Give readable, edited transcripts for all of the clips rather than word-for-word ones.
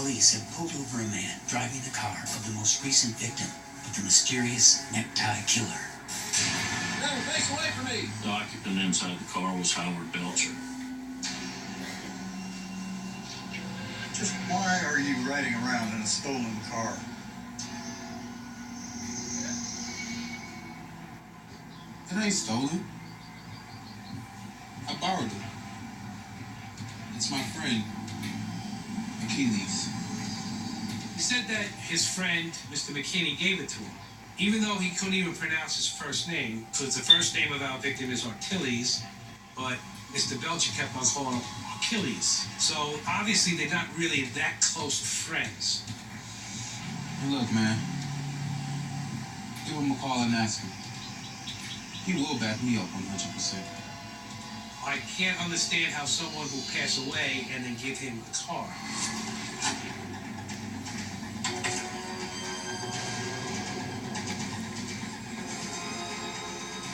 Police have pulled over a man driving the car of the most recent victim of the mysterious necktie killer. No, face away from me! The occupant inside the car was Howard Belcher. Just why are you riding around in a stolen car? It ain't stolen. I borrowed it. It's my friend, Achilles. He said that his friend, Mr. McKinney, gave it to him, even though he couldn't even pronounce his first name, because the first name of our victim is Achilles, but Mr. Belcher kept on calling him Achilles. So obviously they're not really that close friends. Hey, look, man. Give him a call and ask him. He will back me up 100%. I can't understand how someone will pass away and then give him the car.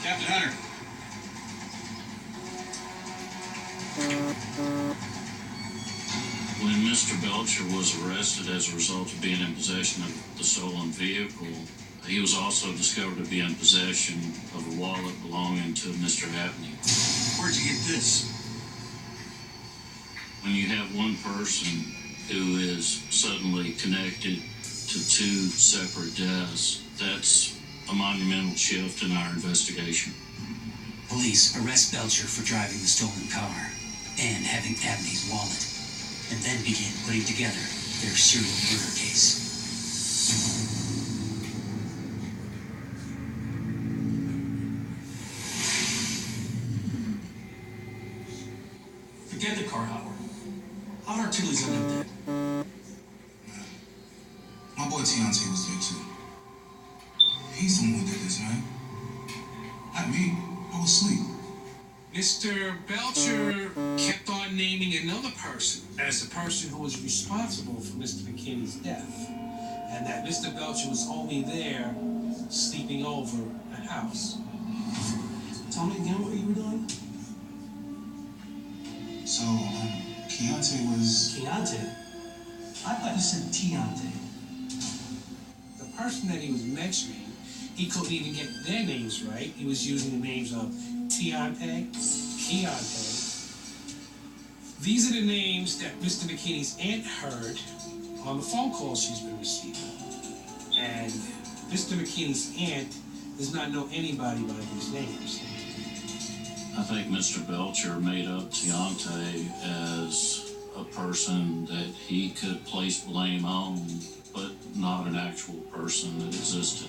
Captain Hunter. When Mr. Belcher was arrested as a result of being in possession of the stolen vehicle, he was also discovered to be in possession of a wallet belonging to Mr. Abney. Where'd you get this? When you have one person who is suddenly connected to two separate deaths, that's a monumental shift in our investigation. Police arrest Belcher for driving the stolen car and having Abney's wallet, and then begin putting together their serial murder case. Forget the car, Howard. Howard Achilles ended up dead. My boy Tiante was there too. He's the one who did this, man. Not me. I was asleep. Mr. Belcher kept on naming another person as the person who was responsible for Mr. McKinney's death, and that Mr. Belcher was only there sleeping over at house. Tell me again what you were doing? So, Keontae was... Keontae? I thought you said Tiante. The person that he was mentioning, he couldn't even get their names right. He was using the names of Tiante, Keontae. These are the names that Mr. McKinney's aunt heard on the phone calls she's been receiving. And Mr. McKinney's aunt does not know anybody by these names. I think Mr. Belcher made up Tiante as a person that he could place blame on, but not an actual person that existed.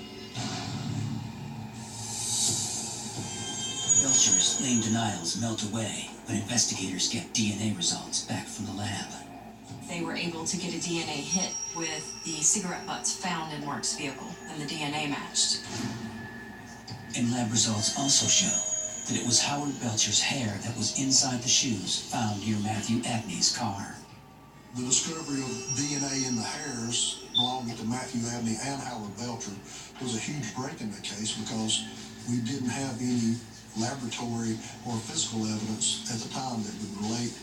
Belcher's lame denials melt away when investigators get DNA results back from the lab. They were able to get a DNA hit with the cigarette butts found in Mark's vehicle, and the DNA matched. And lab results also show that it was Howard Belcher's hair that was inside the shoes found near Matthew Abney's car. The discovery of DNA in the hairs belonging to Matthew Abney and Howard Belcher was a huge break in the case because we didn't have any laboratory or physical evidence at the time that would relate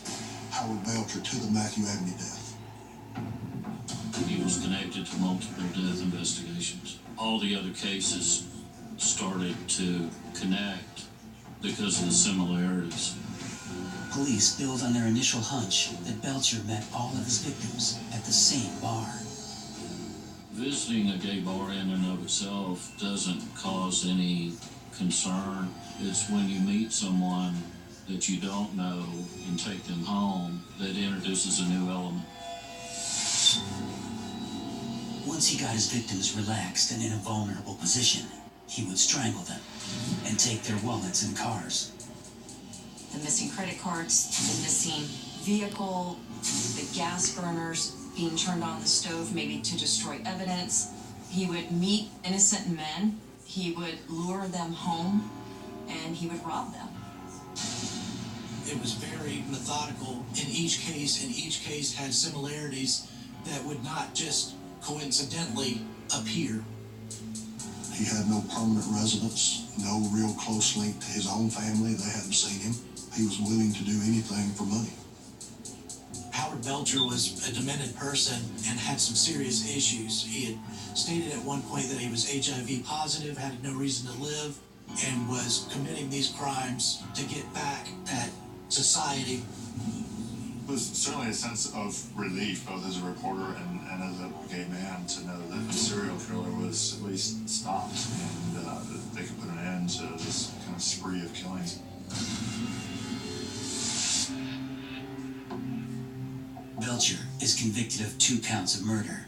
Howard Belcher to the Matthew Abney death. He was connected to multiple death investigations. All the other cases started to connect because of the similarities. Police build on their initial hunch that Belcher met all of his victims at the same bar. Visiting a gay bar in and of itself doesn't cause any concern. It's when you meet someone that you don't know and take them home that introduces a new element. Once he got his victims relaxed and in a vulnerable position, he would strangle them and take their wallets and cars. The missing credit cards, the missing vehicle, the gas burners being turned on the stove maybe to destroy evidence. He would meet innocent men, he would lure them home, and he would rob them. It was very methodical in each case, and each case had similarities that would not just coincidentally appear. He had no permanent residence, no real close link to his own family. They hadn't seen him. He was willing to do anything for money. How Howard Belcher was a demented person and had some serious issues. He had stated at one point that he was HIV positive, had no reason to live, and was committing these crimes to get back at society. It was certainly a sense of relief, both as a reporter and as a gay man, to know that the serial killer was at least stopped and that they could put an end to this kind of spree of killings. Belcher is convicted of 2 counts of murder,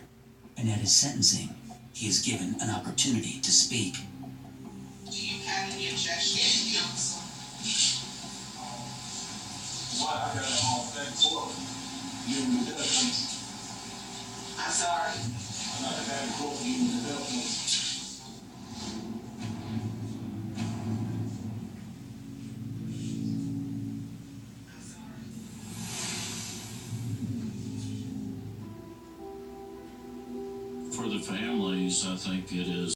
and at his sentencing, he is given an opportunity to speak. Do you have any objection, counsel? Why I got it all that quote? Give me the death. I'm sorry. I'm not that quote. Give me the death. For the families, I think it is